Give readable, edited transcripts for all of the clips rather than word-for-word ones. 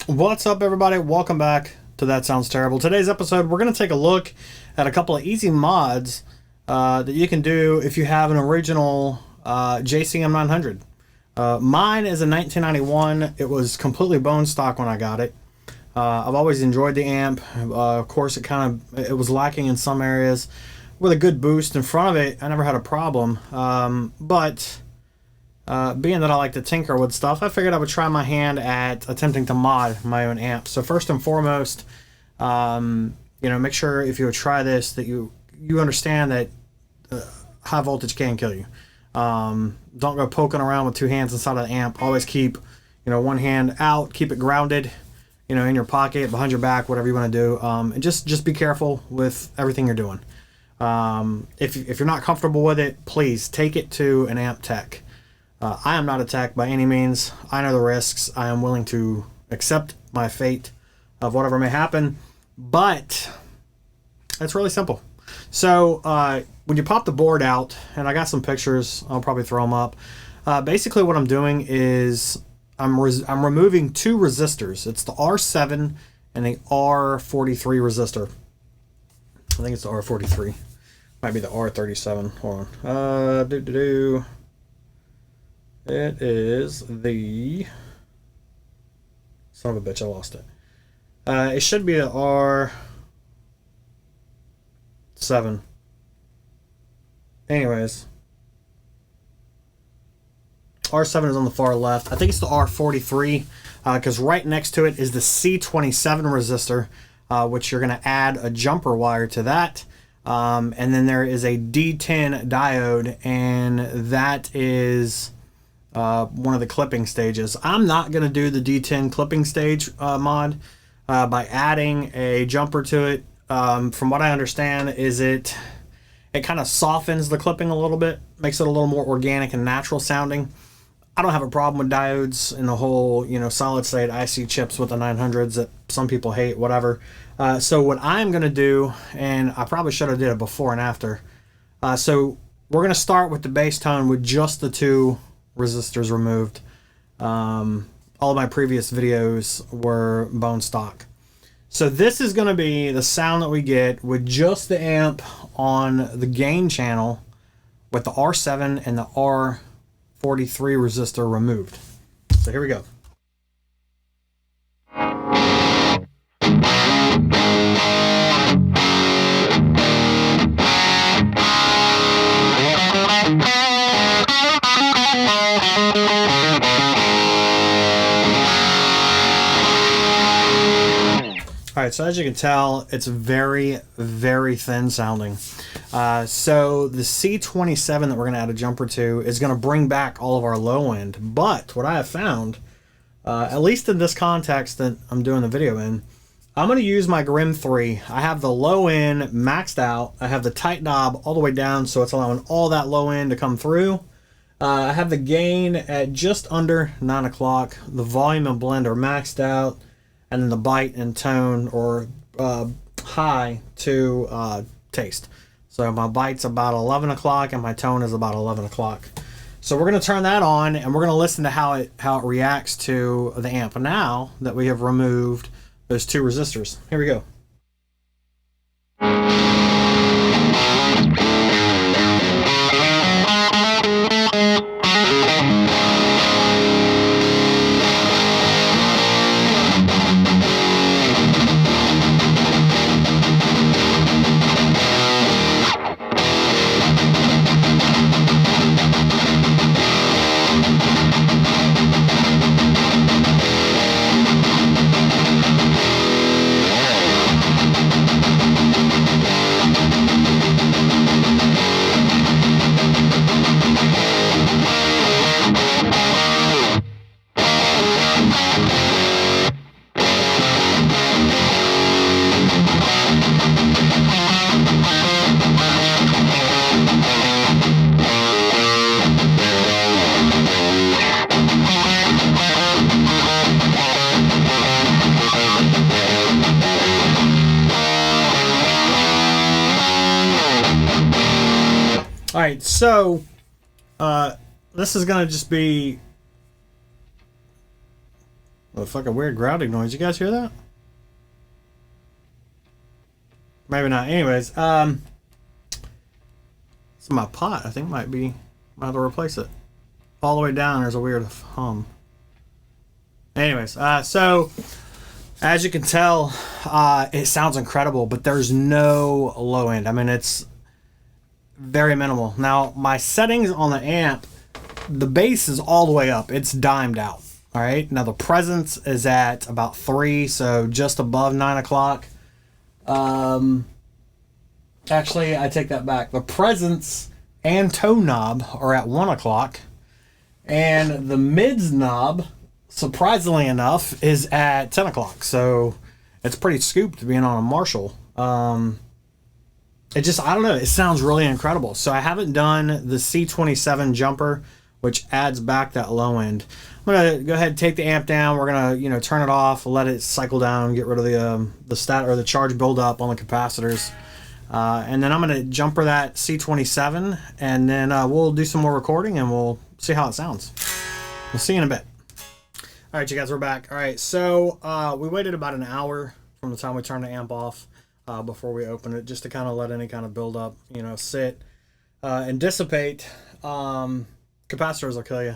What's up, everybody? Welcome back to That Sounds Terrible. Today's episode, we're going to take a look at a couple of easy mods that you can do if you have an original JCM900. Mine is a 1991. It was completely bone stock when I got it. I've always enjoyed the amp. Of course, it was lacking in some areas. With a good boost in front of it, I never had a problem. But being that I like to tinker with stuff, I figured I would try my hand at attempting to mod my own amp. So first and foremost, make sure if you would try this that you understand that high voltage can kill you. Don't go poking around with two hands inside of the amp. Always keep, one hand out, keep it grounded, in your pocket, behind your back, whatever you want to do. And just be careful with everything you're doing. If you're not comfortable with it, please take it to an amp tech. I am not a tech by any means. I know the risks. I am willing to accept my fate of whatever may happen, but it's really simple. So when you pop the board out, and I got some pictures, I'll probably throw them up. Basically what I'm doing is I'm removing two resistors. It's the R7 and the R43 resistor. I think it's the R43. Might be the R37. Hold on. It is the... Son of a bitch, I lost it. It should be the R7. Anyways. R7 is on the far left. I think it's the R43, because right next to it is the C27 resistor, which you're going to add a jumper wire to that. And then there is a D10 diode, and that is... one of the clipping stages. I'm not going to do the D10 clipping stage mod by adding a jumper to it. From what I understand is it kind of softens the clipping a little bit, makes it a little more organic and natural sounding. I don't have a problem with diodes and the whole, solid state IC chips with the 900s that some people hate, whatever. So what I'm going to do, and I probably should have did it before and after. So we're going to start with the bass tone with just the two resistors removed. All of my previous videos were bone stock. So this is going to be the sound that we get with just the amp on the gain channel with the R7 and the R43 resistor removed. So here we go. Alright, so as you can tell, it's very, very thin sounding. So the C27 that we're going to add a jumper to is going to bring back all of our low end. But what I have found, at least in this context that I'm doing the video in, I'm going to use my Grim 3. I have the low end maxed out. I have the tight knob all the way down, so it's allowing all that low end to come through. I have the gain at just under 9 o'clock. The volume and blend are maxed out. And then the bite and tone or high to taste. So my bite's about 11 o'clock and my tone is about 11 o'clock. So we're going to turn that on and we're going to listen to how it reacts to the amp. Now that we have removed those two resistors. Here we go. Alright, so this is going to just be A fucking weird growling noise. You guys hear that? Maybe not. Anyways, so my pot, I think, might have to replace it. All the way down, there's a weird hum. Anyways, so as you can tell, it sounds incredible, but there's no low end. I mean, it's very minimal. Now, my settings on the amp, the bass is all the way up. It's dimed out. All right. Now, the presence is at about 3, so just above 9 o'clock. Actually, I take that back. The presence and tone knob are at 1 o'clock, and the mids knob, surprisingly enough, is at 10 o'clock. So it's pretty scooped being on a Marshall. It just, I don't know, it sounds really incredible. So I haven't done the C27 jumper, which adds back that low end. I'm gonna go ahead and take the amp down. We're gonna, turn it off, let it cycle down, get rid of the stat or the charge buildup on the capacitors. And then I'm gonna jumper that C27, and then we'll do some more recording and we'll see how it sounds. We'll see you in a bit. All right, you guys, we're back. All right, so we waited about an hour from the time we turned the amp off before we opened it, just to kind of let any kind of buildup, sit and dissipate. Capacitors will kill you,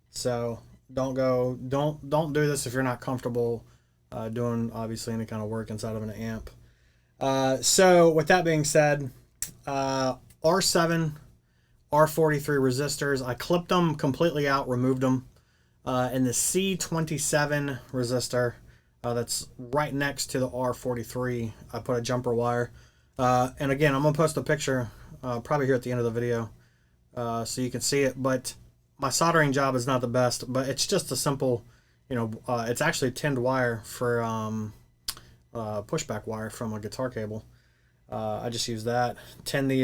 so don't do this if you're not comfortable doing obviously any kind of work inside of an amp. So with that being said, R7, R43 resistors, I clipped them completely out, removed them. And the C27 resistor that's right next to the R43, I put a jumper wire. And again, I'm going to post a picture probably here at the end of the video so you can see it. But my soldering job is not the best, but it's just a simple, it's actually tinned wire for pushback wire from a guitar cable. I just use that, tin the,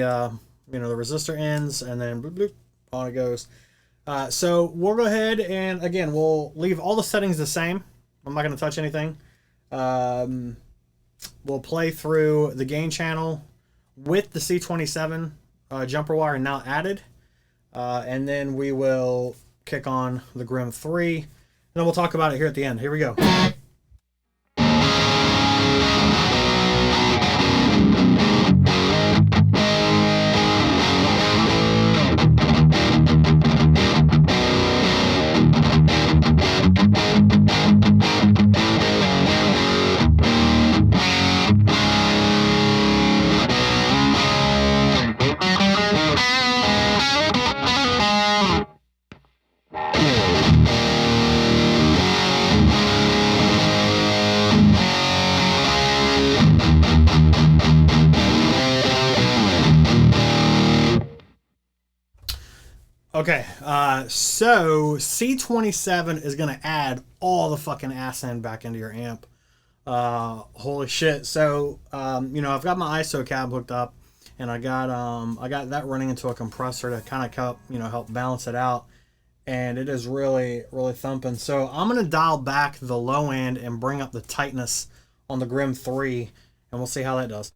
the resistor ends, and then bloop, bloop, on it goes. So we'll go ahead and, again, we'll leave all the settings the same. I'm not going to touch anything. We'll play through the gain channel with the C27 jumper wire now added. And then we will kick on the Grim 3. And then we'll talk about it here at the end. Here we go. Okay, so C27 is going to add all the fucking ass end back into your amp. Holy shit. So, I've got my ISO cab hooked up, and I got that running into a compressor to kind of help balance it out. And it is really, really thumping. So I'm going to dial back the low end and bring up the tightness on the Grim 3, and we'll see how that does.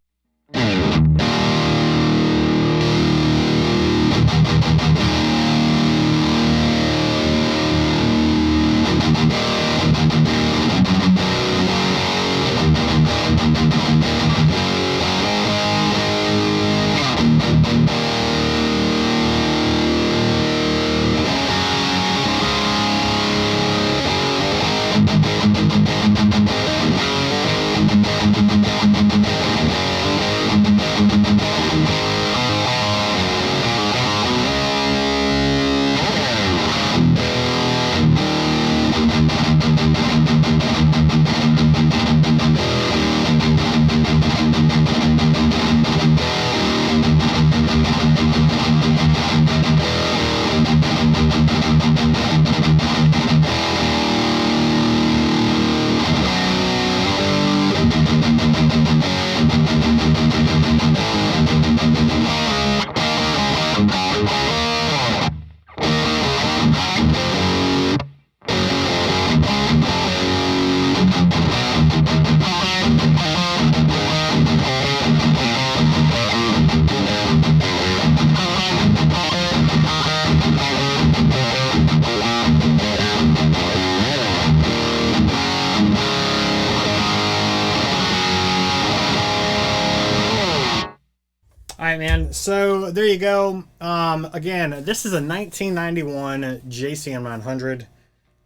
right, man. So there you go. Again, this is a 1991 JCM900.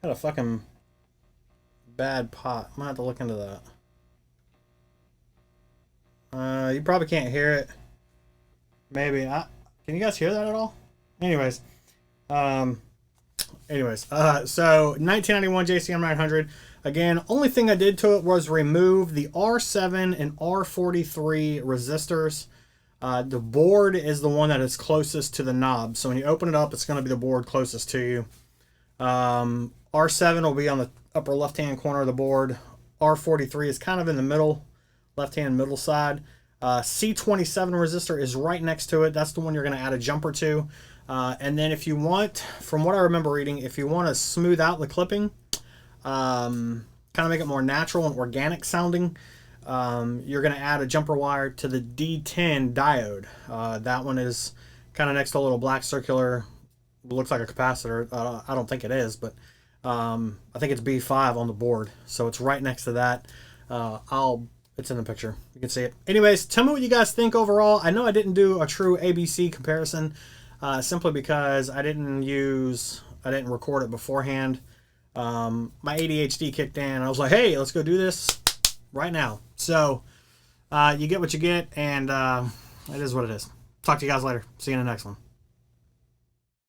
Got a fucking bad pot. I'm gonna have to look into that. You probably can't hear it. Maybe. Can you guys hear that at all? Anyways. So 1991 JCM900. Again, only thing I did to it was remove the R7 and R43 resistors. The board is the one that is closest to the knob. So when you open it up, it's going to be the board closest to you. R7 will be on the upper left-hand corner of the board. R43 is kind of in the middle, left-hand middle side. C27 resistor is right next to it. That's the one you're going to add a jumper to. And then if you want, from what I remember reading, if you want to smooth out the clipping, kind of make it more natural and organic sounding, you're going to add a jumper wire to the D10 diode. That one is kind of next to a little black circular, looks like a capacitor. I don't think it is, but I think it's B5 on the board. So it's right next to that. It's in the picture. You can see it. Anyways, tell me what you guys think overall. I know I didn't do a true ABC comparison simply because I didn't record it beforehand. My ADHD kicked in. I was like, hey, let's go do this right now. So you get what you get, and it is what it is. Talk to you guys later. See you in the next one.